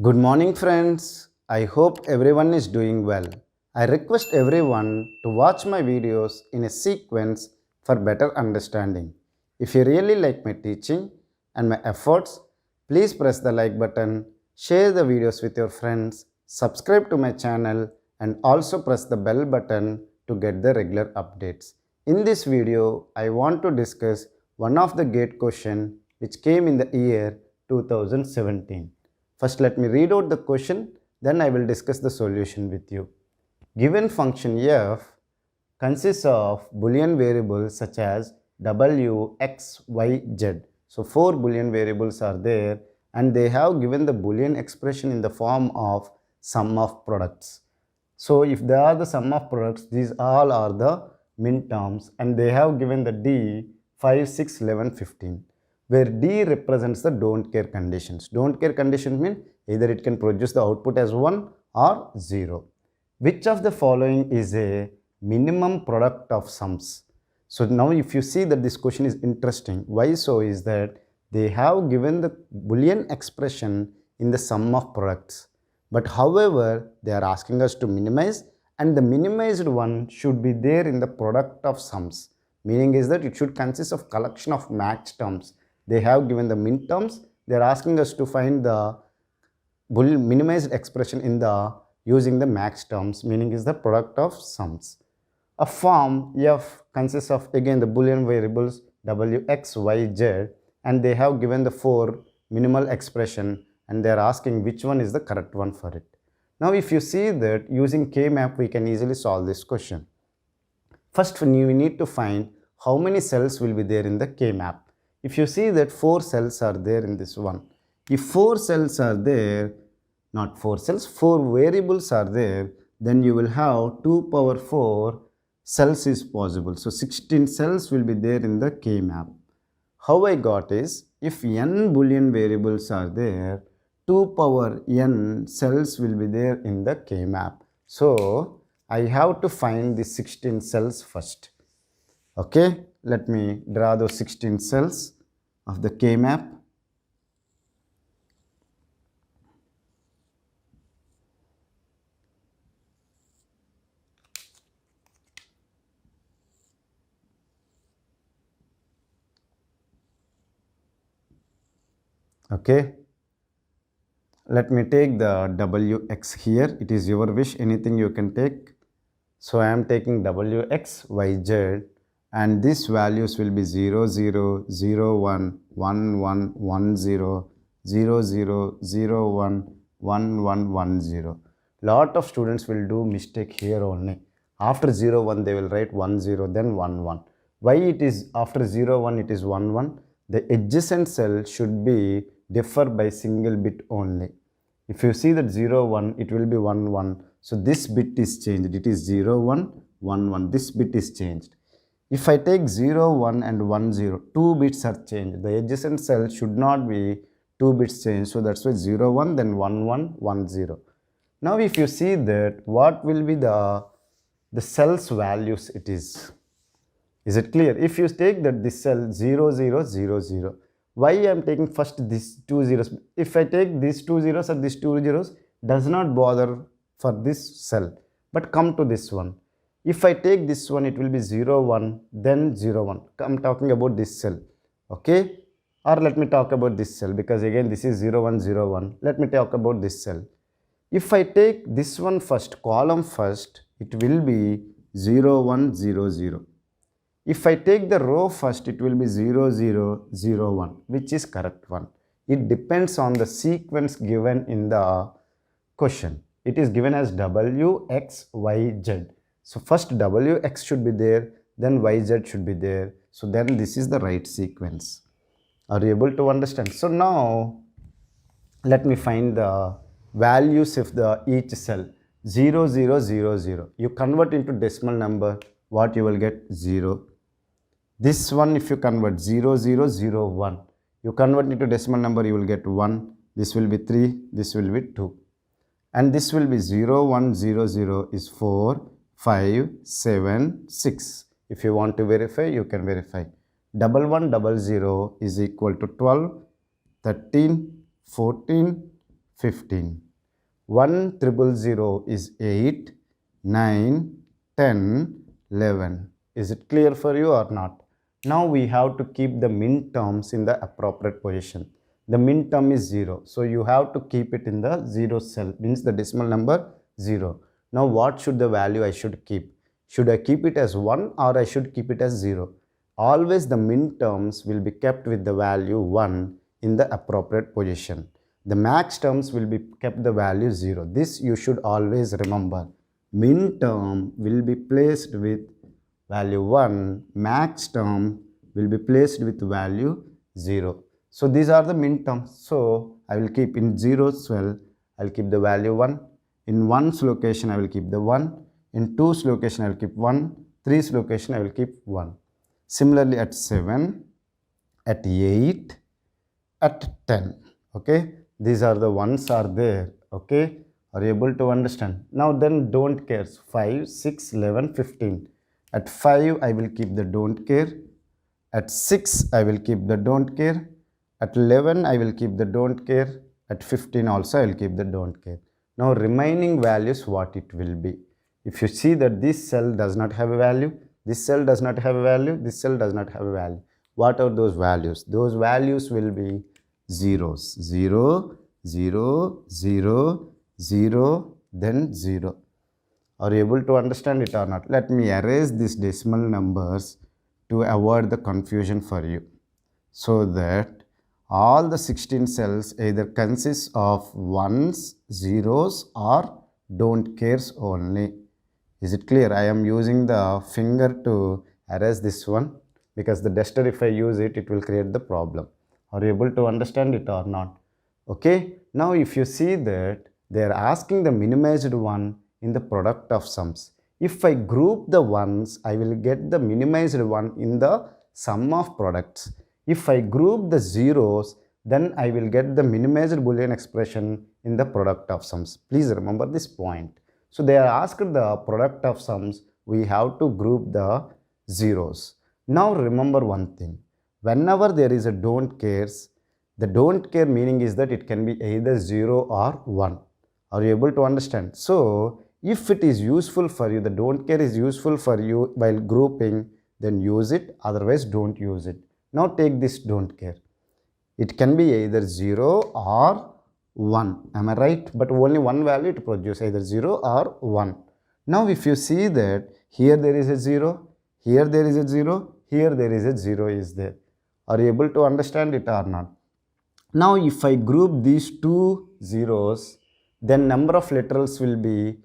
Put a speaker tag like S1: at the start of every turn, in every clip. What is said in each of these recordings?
S1: Good morning, friends. I hope everyone is doing well. I request everyone to watch my videos in a sequence for better understanding. If you really like my teaching and my efforts, please press the like button, share the videos with your friends, subscribe to my channel, and also press the bell button to get the regular updates. In this video, I want to discuss one of the gate question which came in the year 2017. First, let me read out the question, then I will discuss the solution with you. Given function f consists of Boolean variables such as w, x, y, z. So, 4 Boolean variables are there and they have given the Boolean expression in the form of sum of products. So, if they are the sum of products, these all are the min terms and they have given the d 5, 6, 11, 15, where d represents the don't care conditions. Don't care conditions mean either it can produce the output as 1 or 0. Which of the following is a minimum product of sums? So now if you see that this question is interesting, why so is that they have given the Boolean expression in the sum of products. But however, they are asking us to minimize, and the minimized one should be there in the product of sums. Meaning is that it should consist of collection of matched terms. They have given the min terms. They are asking us to find the minimized expression in the using the max terms, meaning is the product of sums. A form f consists of again the Boolean variables w, x, y, z, and they have given the 4 minimal expression and they are asking which one is the correct one for it. Now if you see that using K-map we can easily solve this question. First we need to find how many cells will be there in the K-map. If you see that 4 cells are there in this one. If 4 cells are there, not 4 cells, 4 variables are there, then you will have 2 power 4 cells is possible. So 16 cells will be there in the K-map. How I got is, if n Boolean variables are there, 2 power n cells will be there in the K-map. So I have to find the 16 cells first. Okay, let me draw those 16 cells of the K-map. Okay, let me take the wx here. It is your wish, anything you can take. So I am taking wx, yz, and these values will be 0, 0, 0, 1, 1, 1, 1, 0, 0, 0, 0, 1, 1, 1, 1, 0. Lot of students will do mistake here only. After 0, 1 they will write 1, 0, then 1, 1. Why it is after 0, 1 it is 1, 1? The adjacent cell should be differ by single bit only. If you see that 0, 1, it will be 1, 1. So this bit is changed. It is 0, 1, 1, 1. This bit is changed. If I take 0, 1 and 1, 0, 2 bits are changed. The adjacent cell should not be 2 bits changed. So that's why 0, 1, then 1, 1, 1, 0. Now if you see that, what will be the cell's values it is? Is it clear? If you take that this cell 0, 0, 0, 0. Why I am taking first these 2 zeros? If I take these 2 zeros or these 2 zeros, does not bother for this cell. But come to this one. If I take this one, it will be 0, 1, then 0, 1. I'm talking about this cell. Okay? Or let me talk about this cell, because again this is 0, 1, 0, 1. Let me talk about this cell. If I take this one first, column first, it will be 0, 1, 0, 0. If I take the row first, it will be 0, 0, 0, 1, which is correct one. It depends on the sequence given in the question. It is given as w, x, y, z. So first w, x should be there, then y, z should be there. So then this is the right sequence. Are you able to understand? So now let me find the values of the each cell. 0, 0, 0, 0. You convert into decimal number, what you will get? 0. This one if you convert 0, 0, 0, 1. You convert into decimal number, you will get 1. This will be 3. This will be 2. And this will be 0, 1, 0, 0 is 4, 5, 7, 6. If you want to verify, you can verify. 1, 1, 0, 0 is equal to 12, 13, 14, 15. 1000 is 8, 9, 10, 11. Is it clear for you or not? Now we have to keep the min terms in the appropriate position. The min term is 0. So you have to keep it in the 0 cell, means the decimal number 0. Now what should the value I should keep? Should I keep it as 1 or I should keep it as 0? Always the min terms will be kept with the value 1 in the appropriate position. The max terms will be kept the value 0. This you should always remember. Min term will be placed with value 1, max term will be placed with value 0. So these are the min terms. So I will keep in 0's well, I will keep the value 1. In 1's location I will keep the 1. In 2's location I will keep 1. 3's location I will keep 1. Similarly at 7, at 8, at 10. Okay. These are the ones are there. Okay. Are you able to understand? Now then don't care. 5, 6, 11, 15. At 5 I will keep the don't care. At 6 I will keep the don't care. At 11 I will keep the don't care. At 15 also I will keep the don't care. Now remaining values what it will be. If you see that this cell does not have a value, this cell does not have a value, this cell does not have a value. What are those values? Those values will be zeros. 0, 0, 0, 0, then 0. Are you able to understand it or not? Let me erase these decimal numbers to avoid the confusion for you. So that all the 16 cells either consist of ones, zeros or don't cares only. Is it clear? I am using the finger to erase this one because the duster, if I use it, it will create the problem. Are you able to understand it or not? Okay. Now if you see that they are asking the minimized one in the product of sums. If I group the ones, I will get the minimized one in the sum of products. If I group the zeros, then I will get the minimized Boolean expression in the product of sums. Please remember this point. So they are asked the product of sums, we have to group the zeros. Now remember one thing. Whenever there is a don't cares, the don't care meaning is that it can be either 0 or 1. Are you able to understand? So if it is useful for you, the don't care is useful for you while grouping, then use it, otherwise don't use it. Now take this don't care. It can be either 0 or 1. Am I right? But only one value it produces, either 0 or 1. Now if you see that here there is a 0, here there is a 0, here there is a 0 is there. Are you able to understand it or not? Now if I group these two zeros, then number of literals will be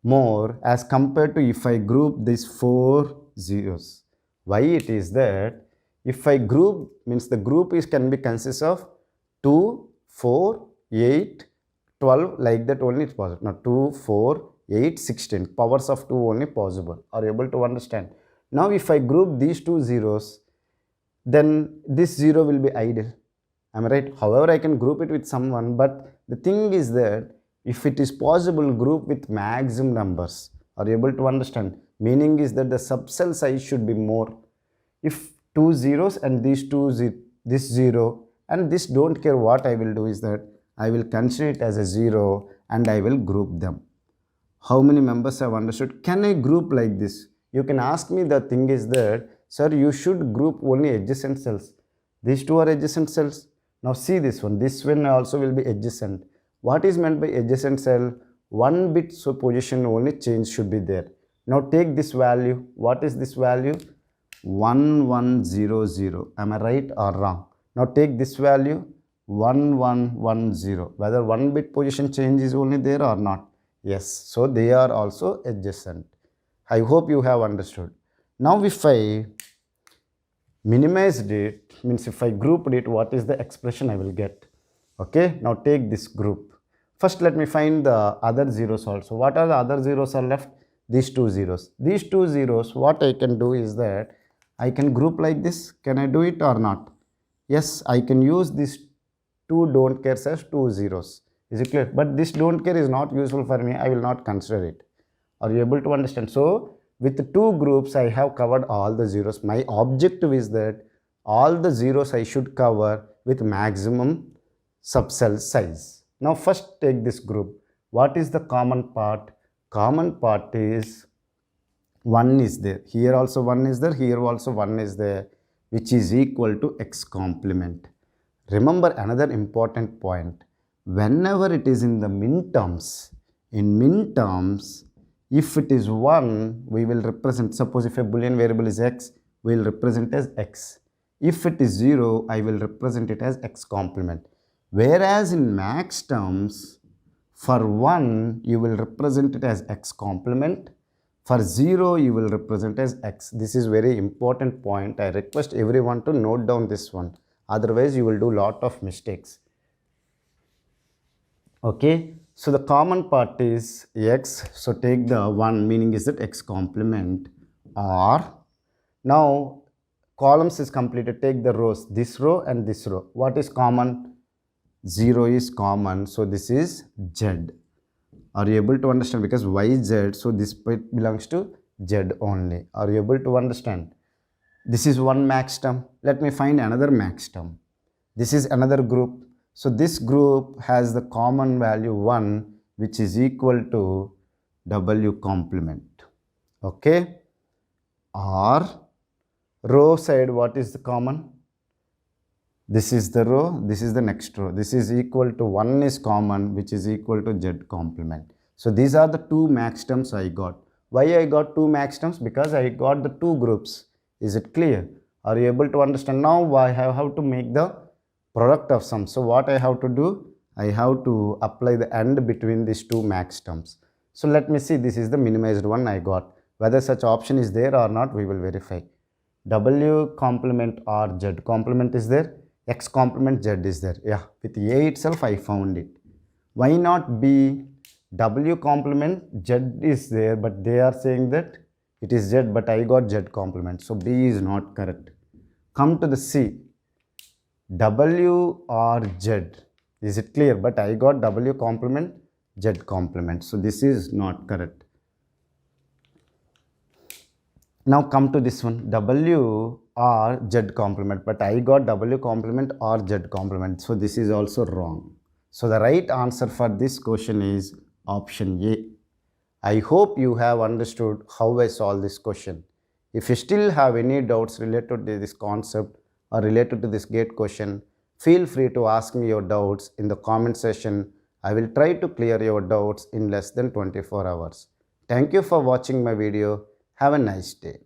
S1: more as compared to if I group these 4 zeros. Why it is that if I group, means the group is can be consist of 2, 4, 8, 12, like that only it's possible. Now 2, 4, 8, 16. Powers of 2 only possible. Are you able to understand? Now if I group these two zeros, then this 0 will be idle. Am I right? However, I can group it with someone, but the thing is that if it is possible, group with maximum numbers. Are you able to understand? Meaning is that the subcell size should be more. If two zeros and these this 0 and this don't care, what I will do is that I will consider it as a 0 and I will group them. How many members have understood? Can I group like this? You can ask me. The thing is that, sir, you should group only adjacent cells. These two are adjacent cells. Now see this one also will be adjacent. What is meant by adjacent cell? One bit position only change should be there. Now take this value. What is this value? 1100. Am I right or wrong? Now take this value 1110. Whether one bit position change is only there or not? Yes. So they are also adjacent. I hope you have understood. Now if I minimized it, means if I grouped it, what is the expression I will get? Okay. Now take this group. First let me find the other zeros also. What are the other zeros are left? These two zeros. These two zeros, what I can do is that I can group like this. Can I do it or not? Yes, I can use these two don't cares as two zeros. Is it clear? But this don't care is not useful for me. I will not consider it. Are you able to understand? So with the two groups, I have covered all the zeros. My objective is that all the zeros I should cover with maximum subcell size. Now first take this group. What is the common part? Common part is 1 is there. Here also 1 is there. Here also 1 is there, which is equal to x complement. Remember another important point. Whenever it is in the min terms, if it is 1, we will represent, suppose if a Boolean variable is x, we will represent as x. If it is 0, I will represent it as x complement. Whereas in max terms, for 1, you will represent it as x complement. For 0, you will represent as x. This is very important point. I request everyone to note down this one. Otherwise, you will do lot of mistakes. Okay. So the common part is x. So take the 1, meaning is that x complement, or now columns is completed. Take the rows, this row and this row. What is common? 0 is common. So this is z. Are you able to understand? Because yz, so this belongs to z only. Are you able to understand? This is one max term. Let me find another max term. This is another group. So this group has the common value 1, which is equal to w complement. Okay. Or row side, what is the common? This is the row, this is the next row. This is equal to 1 is common, which is equal to z complement. So these are the two max terms I got. Why I got two max terms? Because I got the two groups. Is it clear? Are you able to understand? Now I have to make the product of sum. So what I have to do? I have to apply the AND between these two max terms. So let me see, this is the minimized one I got. Whether such option is there or not, we will verify. W complement or Z complement is there. X complement Z is there. Yeah, with A itself I found it. Why not B? W complement Z is there, but they are saying that it is Z, but I got Z complement. So B is not correct. Come to the C. W or Z. Is it clear? But I got W complement, Z complement. So this is not correct. Now come to this one, W or Z complement, but I got W complement or Z complement. So this is also wrong. So the right answer for this question is option A. I hope you have understood how I solve this question. If you still have any doubts related to this concept or related to this gate question, feel free to ask me your doubts in the comment section. I will try to clear your doubts in less than 24 hours. Thank you for watching my video. Have a nice day.